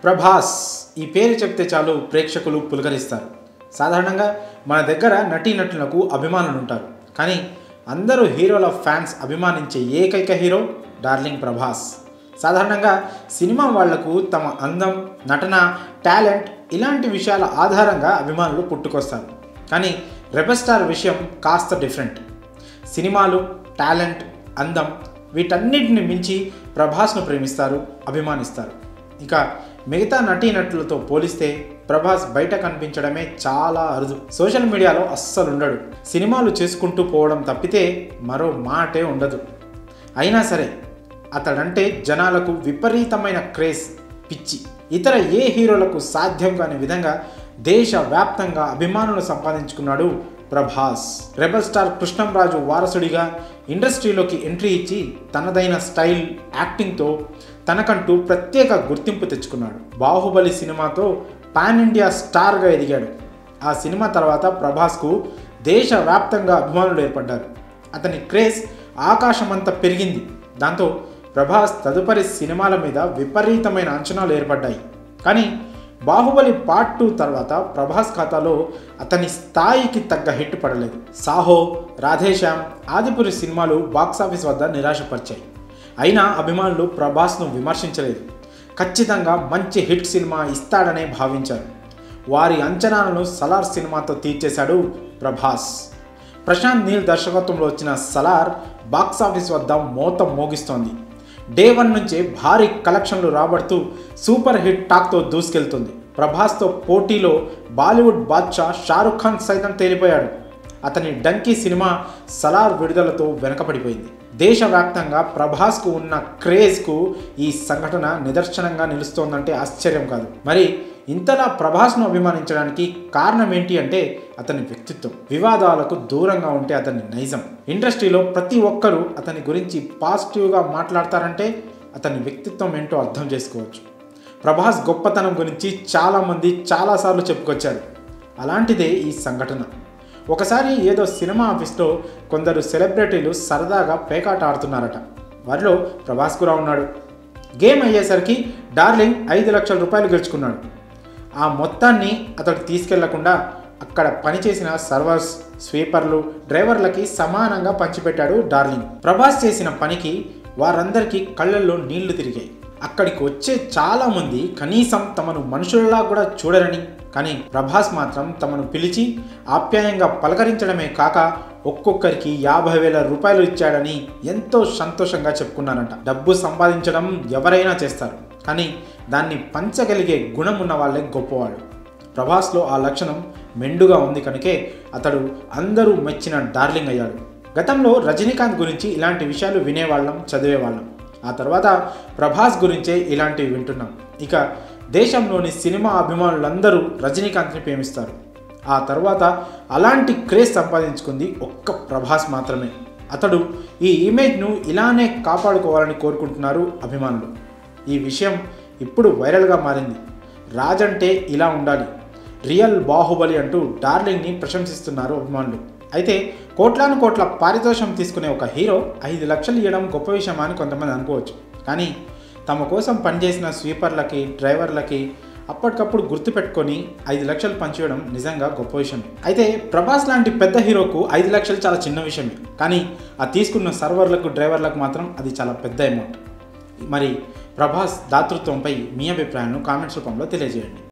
ప్రభాస్ ఈ పేరు చెప్తే చాలు ప్రేక్షకులు పులకరిస్తారు. సాధారణంగా మన దగ్గర నటీనటులకు అభిమానులు ఉంటారు. కానీ అందరూ హీరోల ఫ్యాన్స్ అభిమానించే ఏకైక హీరో డార్లింగ్ ప్రభాస్. సాధారణంగా సినిమా వాళ్లకు తమ అందం, నటన, టాలెంట్ ఇలాంటి విషయాల ఆధారంగా అభిమానులు పుట్టుకొస్తారు. కానీ రెబల్ స్టార్ విషయం కాస్త డిఫరెంట్. సినిమాలు, టాలెంట్, అందం వీటన్నిటిని మించి ప్రభాస్ను ప్రేమిస్తారు, అభిమానిస్తారు. ఇక మిగతా నటీనటులతో పోలిస్తే ప్రభాస్ బయట కనిపించడమే చాలా అరుదు. సోషల్ మీడియాలో అస్సలు ఉండడు. సినిమాలు చేసుకుంటూ పోవడం తప్పితే మరో మాటే ఉండదు. అయినా సరే అతడంటే జనాలకు విపరీతమైన క్రేజ్, పిచ్చి. ఇతర ఏ హీరోలకు సాధ్యం కాని విధంగా దేశవ్యాప్తంగా అభిమానులు సంపాదించుకున్నాడు ప్రభాస్. రెబల్ స్టార్ కృష్ణంరాజు వారసుడిగా ఇండస్ట్రీలోకి ఎంట్రీ ఇచ్చి తనదైన స్టైల్, యాక్టింగ్తో తనకంటూ ప్రత్యేక గుర్తింపు తెచ్చుకున్నాడు. బాహుబలి సినిమాతో పాన్ ఇండియా స్టార్గా ఎదిగాడు. ఆ సినిమా తర్వాత ప్రభాస్కు దేశవ్యాప్తంగా అభిమానులు ఏర్పడ్డారు. అతని క్రేజ్ ఆకాశమంతా పెరిగింది. దాంతో ప్రభాస్ తదుపరి సినిమాల మీద విపరీతమైన అంచనాలు ఏర్పడ్డాయి. కానీ బాహుబలి పార్ట్ 2 తర్వాత ప్రభాస్ ఖాతాలో అతని స్థాయికి తగ్గ హిట్ పడలేదు. సాహో, రాధేశ్యామ్, ఆదిపురి సినిమాలు బాక్సాఫీస్ వద్ద నిరాశపరిచాయి. అయినా అభిమానులు ప్రభాస్ను విమర్శించలేదు. ఖచ్చితంగా మంచి హిట్ సినిమా ఇస్తాడనే భావించారు. వారి అంచనాలను సలార్ సినిమాతో తీర్చేశాడు ప్రభాస్. ప్రశాంత్ నీల్ దర్శకత్వంలో వచ్చిన సలార్ బాక్సాఫీస్ వద్ద మోత మోగిస్తోంది. డే 1 నుంచే భారీ కలెక్షన్లు రాబడుతూ సూపర్ హిట్ టాక్తో దూసుకెళ్తుంది. ప్రభాస్తో పోటీలో బాలీవుడ్ బాద్షా షారుఖ్ ఖాన్ సైతం తేలిపోయాడు. అతని డంకీ సినిమా సలార్ విడుదలతో వెనకపడిపోయింది. దేశవ్యాప్తంగా ప్రభాస్కు ఉన్న క్రేజ్కు ఈ సంఘటన నిదర్శనంగా నిలుస్తోందంటే ఆశ్చర్యం కాదు. మరి ఇంతలా ప్రభాస్ను అభిమానించడానికి కారణం ఏంటి అంటే అతని వ్యక్తిత్వం. వివాదాలకు దూరంగా ఉంటే అతని నైజం. ఇండస్ట్రీలో ప్రతి ఒక్కరూ అతని గురించి పాజిటివ్గా మాట్లాడతారంటే అతని వ్యక్తిత్వం ఏంటో అర్థం చేసుకోవచ్చు. ప్రభాస్ గొప్పతనం గురించి చాలామంది చాలాసార్లు చెప్పుకొచ్చారు. అలాంటిదే ఈ సంఘటన. ఒకసారి ఏదో సినిమా ఆఫీస్లో కొందరు సెలబ్రిటీలు సరదాగా పేకాట ఆడుతున్నారట. వారిలో ప్రభాస్ కూడా ఉన్నాడు. గేమ్ అయ్యేసరికి డార్లింగ్ 5 లక్షల రూపాయలు గెలుచుకున్నాడు. ఆ మొత్తాన్ని అతడు తీసుకెళ్లకుండా అక్కడ పనిచేసిన సర్వర్స్, స్వీపర్లు, డ్రైవర్లకి సమానంగా పంచిపెట్టాడు డార్లింగ్. ప్రభాస్ చేసిన పనికి వారందరికీ కళ్ళల్లో నీళ్లు తిరిగాయి. అక్కడికి వచ్చే చాలామంది కనీసం తమను మనుషుల్లా కూడా చూడరని, కానీ ప్రభాస్ మాత్రం తమను పిలిచి ఆప్యాయంగా పలకరించడమే కాక ఒక్కొక్కరికి 50,000 రూపాయలు ఇచ్చాడని ఎంతో సంతోషంగా చెప్పుకున్నారంట. డబ్బు సంపాదించడం ఎవరైనా చేస్తారు, కానీ దాన్ని పంచగలిగే గుణం ఉన్న వాళ్ళే గొప్పవాడు. ప్రభాస్లో ఆ లక్షణం మెండుగా ఉంది కనుకే అతడు అందరూ మెచ్చిన డార్లింగ్ అయ్యాడు. గతంలో రజనీకాంత్ గురించి ఇలాంటి విషయాలు వినేవాళ్ళం, చదివేవాళ్ళం. ఆ తర్వాత ప్రభాస్ గురించే ఇలాంటివి వింటున్నాం. ఇక దేశంలోని సినిమా అభిమానులందరూ రజనీకాంత్ని ప్రేమిస్తారు. ఆ తర్వాత అలాంటి క్రేజ్ సంపాదించుకుంది ఒక్క ప్రభాస్ మాత్రమే. అతడు ఈ ఇమేజ్ను ఇలానే కాపాడుకోవాలని కోరుకుంటున్నారు అభిమానులు. ఈ విషయం ఇప్పుడు వైరల్గా మారింది. రాజ్ అంటే ఇలా ఉండాలి, రియల్ బాహుబలి అంటూ డార్లింగ్ని ప్రశంసిస్తున్నారు అభిమానులు. అయితే కోట్ల పారితోషం తీసుకునే ఒక హీరో 5 లక్షలు ఇవ్వడం గొప్ప విషయమా అని కొంతమంది అనుకోవచ్చు. కానీ తమ కోసం పనిచేసిన స్వీపర్లకి, డ్రైవర్లకి అప్పటికప్పుడు గుర్తుపెట్టుకొని 5 లక్షలు పంచివ్వడం నిజంగా గొప్ప విషయం. అయితే ప్రభాస్ లాంటి పెద్ద హీరోకు 5 లక్షలు చాలా చిన్న విషయమే. కానీ ఆ తీసుకున్న సర్వర్లకు, డ్రైవర్లకు మాత్రం అది చాలా పెద్ద అమౌంట్. మరి ప్రభాస్ దాతృత్వంపై మీ అభిప్రాయాలను కామెంట్స్ రూపంలో తెలియజేయండి.